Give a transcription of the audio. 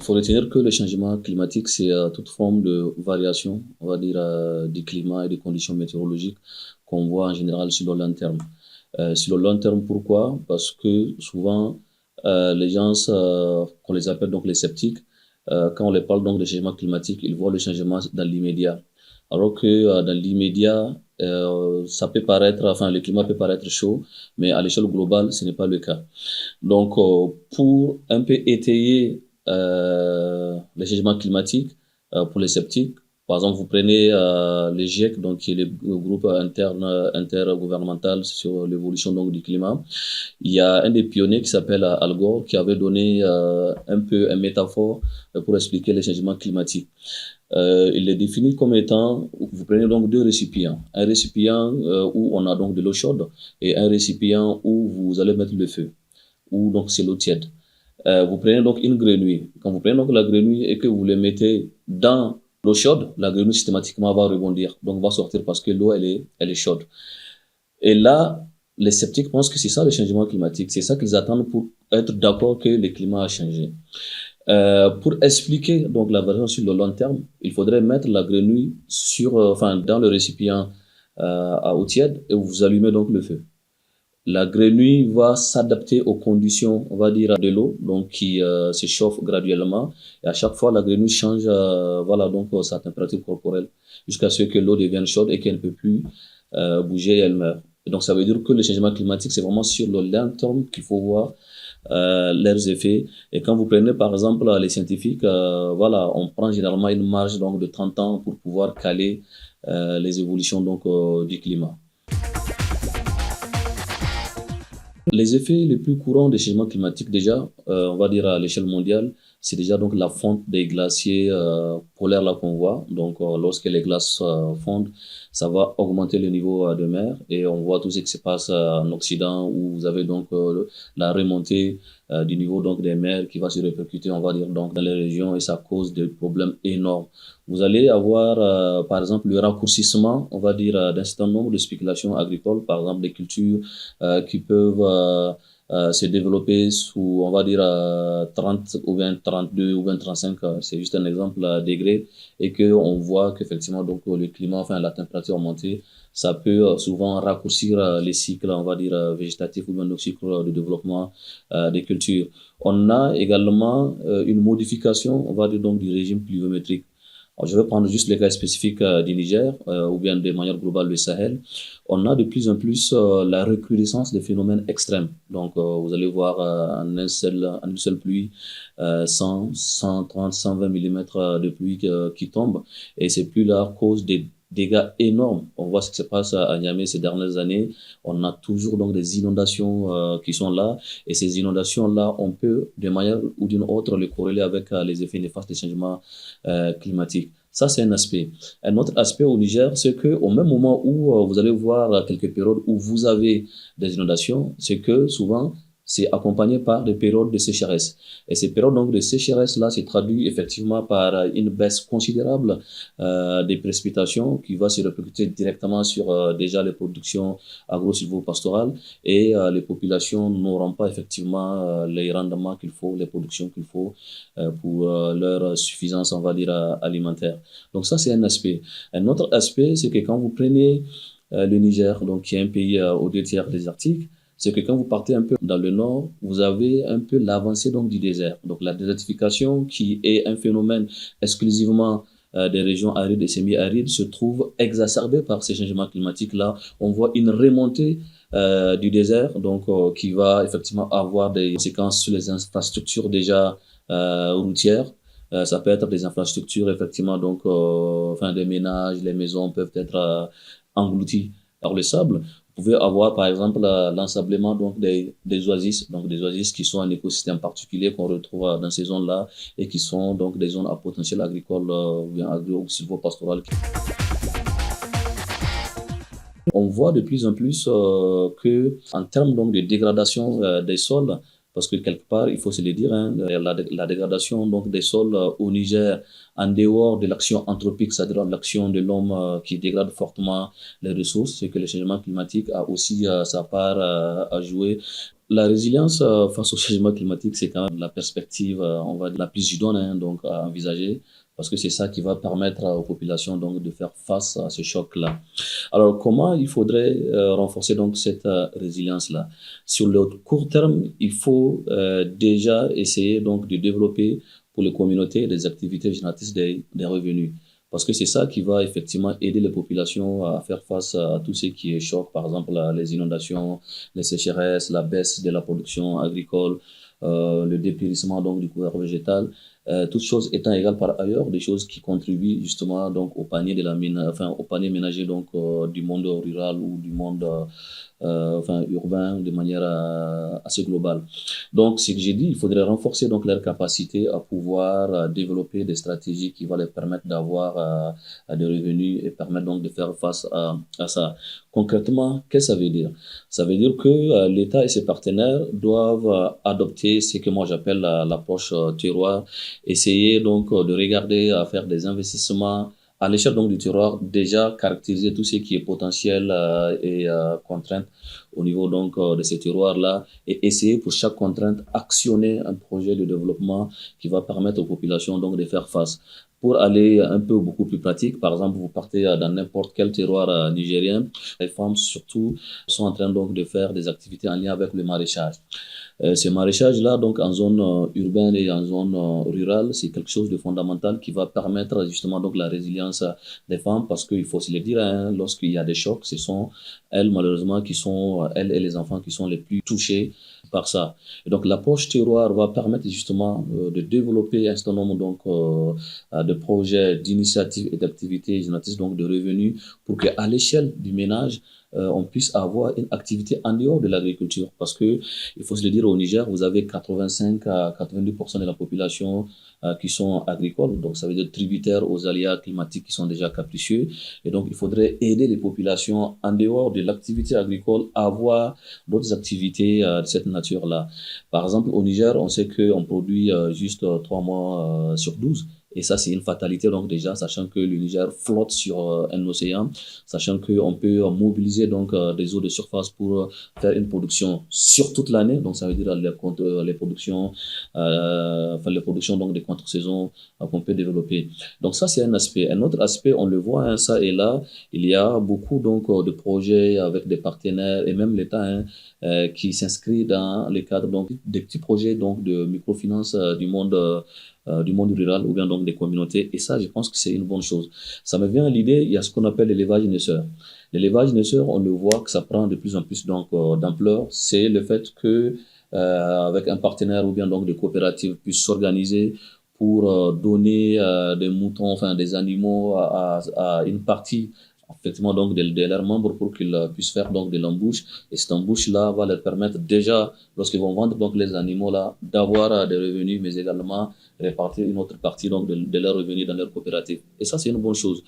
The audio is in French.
Il faut retenir que le changement climatique, c'est toute forme de variation, on va dire, du climat et des conditions météorologiques qu'on voit en général sur le long terme. Sur le long terme, pourquoi? Parce que souvent, les gens, qu'on les appelle donc les sceptiques, quand on les parle donc de changement climatique, ils voient le changement dans l'immédiat. Alors que dans l'immédiat, ça peut paraître, enfin, le climat peut paraître chaud, mais à l'échelle globale, ce n'est pas le cas. Donc, pour un peu étayer les changements climatiques, pour les sceptiques, par exemple, vous prenez le GIEC, donc qui est le groupe interne intergouvernemental sur l'évolution donc du climat. Il y a un des pionniers qui s'appelle Al Gore qui avait donné un peu une métaphore pour expliquer les changements climatiques. Il est défini comme étant, vous prenez donc deux récipients. Un récipient où on a donc de l'eau chaude et un récipient où vous allez mettre le feu, ou donc c'est l'eau tiède. Vous prenez donc une grenouille. Quand vous prenez donc la grenouille et que vous le mettez dans l'eau chaude, la grenouille systématiquement va rebondir, donc va sortir parce que l'eau elle est chaude. Et là, les sceptiques pensent que c'est ça le changement climatique, c'est ça qu'ils attendent pour être d'accord que le climat a changé. Pour expliquer donc la variation sur le long terme, il faudrait mettre la grenouille sur, enfin, dans le récipient à eau tiède et vous allumez donc le feu. La grenouille va s'adapter aux conditions, on va dire, de l'eau, donc qui se chauffe graduellement. Et à chaque fois, la grenouille change, voilà, donc sa température corporelle jusqu'à ce que l'eau devienne chaude et qu'elle ne peut plus bouger et elle meurt. Et donc, ça veut dire que le changement climatique, c'est vraiment sur le long terme qu'il faut voir leurs effets. Et quand vous prenez, par exemple, les scientifiques, voilà, on prend généralement une marge donc de 30 ans pour pouvoir caler les évolutions donc du climat. Les effets les plus courants des changements climatiques, déjà, on va dire à l'échelle mondiale, c'est déjà donc la fonte des glaciers polaires là qu'on voit. Donc, lorsque les glaces fondent, ça va augmenter le niveau de mer et on voit tout ce qui se passe en Occident où vous avez donc la remontée du niveau donc des mers qui va se répercuter, on va dire donc dans les régions et ça cause des problèmes énormes. Vous allez avoir, par exemple, le raccourcissement, on va dire, d'un certain nombre de spéculations agricoles, par exemple des cultures qui peuvent se développer sous, on va dire, 30 ou 20, 32 ou 20, 35, c'est juste un exemple, degrés, et qu'on voit qu'effectivement, donc, le climat, enfin, la température montée, ça peut souvent raccourcir les cycles, on va dire, végétatifs ou bien le cycle de développement des cultures. On a également une modification, on va dire, donc, du régime pluviométrique. Alors, je vais prendre juste les cas spécifiques du Niger ou bien de manière globale le Sahel. On a de plus en plus la recrudescence des phénomènes extrêmes. Donc, vous allez voir en une seule pluie 100, 130, 120 mm de pluie qui tombent. Et ces pluies-là causent des dégâts énormes. On voit ce qui se passe à Niamey ces dernières années. On a toujours donc des inondations qui sont là. Et ces inondations-là, on peut, de manière ou d'une autre, les corréler avec les effets néfastes des changements climatiques. Ça, c'est un aspect. Un autre aspect au Niger, c'est que au même moment où vous allez voir quelques périodes où vous avez des inondations, c'est que souvent, c'est accompagné par des périodes de sécheresse. Et ces périodes donc de sécheresse-là se traduit effectivement par une baisse considérable des précipitations qui va se répercuter directement sur déjà les productions agro-silvopastorales et les populations n'auront pas effectivement les rendements qu'il faut, les productions qu'il faut pour leur suffisance, on va dire, alimentaire. Donc ça, c'est un aspect. Un autre aspect, c'est que quand vous prenez le Niger, donc qui est un pays aux 2 tiers désertique, c'est que quand vous partez un peu dans le nord, vous avez un peu l'avancée donc du désert. Donc la désertification, qui est un phénomène exclusivement des régions arides et semi-arides, se trouve exacerbée par ces changements climatiques-là. On voit une remontée du désert, donc qui va effectivement avoir des conséquences sur les infrastructures déjà routières. Ça peut être des infrastructures effectivement, donc enfin des ménages, les maisons peuvent être englouties par le sable. Vous pouvez avoir par exemple l'ensablement donc des oasis, donc des oasis qui sont un écosystème particulier qu'on retrouve dans ces zones-là et qui sont donc des zones à potentiel agricole ou bien agro ou silvopastoral. On voit de plus en plus que en termes donc de dégradation des sols, parce que quelque part, il faut se le dire, hein, la dégradation donc des sols au Niger, en dehors de l'action anthropique, c'est-à-dire l'action de l'homme qui dégrade fortement les ressources, c'est que le changement climatique a aussi sa part à jouer. La résilience face au changement climatique, c'est quand même la perspective, on va dire, la plus idoine, hein, donc à envisager, parce que c'est ça qui va permettre aux populations donc de faire face à ce choc-là. Alors, comment il faudrait renforcer donc cette résilience-là? Sur le court terme, il faut déjà essayer donc de développer pour les communautés des activités génératrices des revenus. Parce que c'est ça qui va effectivement aider les populations à faire face à tout ce qui est choc, par exemple les inondations, les sécheresses, la baisse de la production agricole, le dépérissement donc du couvert végétal, toutes choses étant égales par ailleurs, des choses qui contribuent justement donc au panier de au panier ménager donc du monde rural ou du monde urbain de manière assez globale. Donc, ce que j'ai dit, il faudrait renforcer donc leur capacité à pouvoir développer des stratégies qui vont les permettre d'avoir des revenus et permettre donc de faire face à ça. Concrètement, qu'est-ce que ça veut dire? Ça veut dire que l'État et ses partenaires doivent adopter ce que moi j'appelle l'approche terroir, essayer donc de regarder à faire des investissements à l'échelle donc du terroir, déjà caractériser tout ce qui est potentiel et contrainte au niveau donc de ces terroirs-là et essayer pour chaque contrainte actionner un projet de développement qui va permettre aux populations donc de faire face. Pour aller un peu beaucoup plus pratique, par exemple, vous partez dans n'importe quel terroir nigérien, les femmes surtout sont en train donc de faire des activités en lien avec le maraîchage. Ce maraîchage-là, donc en zone urbaine et en zone rurale, c'est quelque chose de fondamental qui va permettre justement donc la résilience des femmes parce qu'il faut se le dire, hein, lorsqu'il y a des chocs, ce sont elles malheureusement qui sont, elles et les enfants qui sont les plus touchés par ça. Et donc l'approche terroir va permettre justement de développer un certain nombre donc de projets, d'initiatives et d'activités génératrices donc de revenus pour qu'à l'échelle du ménage on puisse avoir une activité en dehors de l'agriculture. Parce que, il faut se le dire, au Niger, vous avez 85 à 90% de la population qui sont agricoles. Donc, ça veut dire tributaires aux aléas climatiques qui sont déjà capricieux. Et donc, il faudrait aider les populations en dehors de l'activité agricole à avoir d'autres activités de cette nature-là. Par exemple, au Niger, on sait qu'on produit juste 3 mois sur 12. Et ça, c'est une fatalité, donc déjà, sachant que le Niger flotte sur un océan, sachant qu'on peut mobiliser donc des eaux de surface pour faire une production sur toute l'année, donc ça veut dire les productions, les productions donc des contre-saisons qu'on peut développer. Donc ça, c'est un aspect. Un autre aspect, on le voit, hein, ça et là, il y a beaucoup donc de projets avec des partenaires et même l'État hein, qui s'inscrit dans les cadres donc des petits projets donc de microfinance du monde rural ou bien donc des communautés. Et ça, je pense que c'est une bonne chose. Ça me vient à l'idée, il y a ce qu'on appelle l'élevage naisseur. L'élevage naisseur, on le voit que ça prend de plus en plus donc d'ampleur. C'est le fait que avec un partenaire ou bien donc des coopératives puissent s'organiser pour donner des moutons, enfin des animaux à une partie effectivement donc de leurs membres pour qu'ils puissent faire donc de l'embauche et cette embauche là va leur permettre déjà lorsqu'ils vont vendre donc les animaux là d'avoir des revenus mais également répartir une autre partie donc de leurs revenus dans leur coopérative et ça c'est une bonne chose.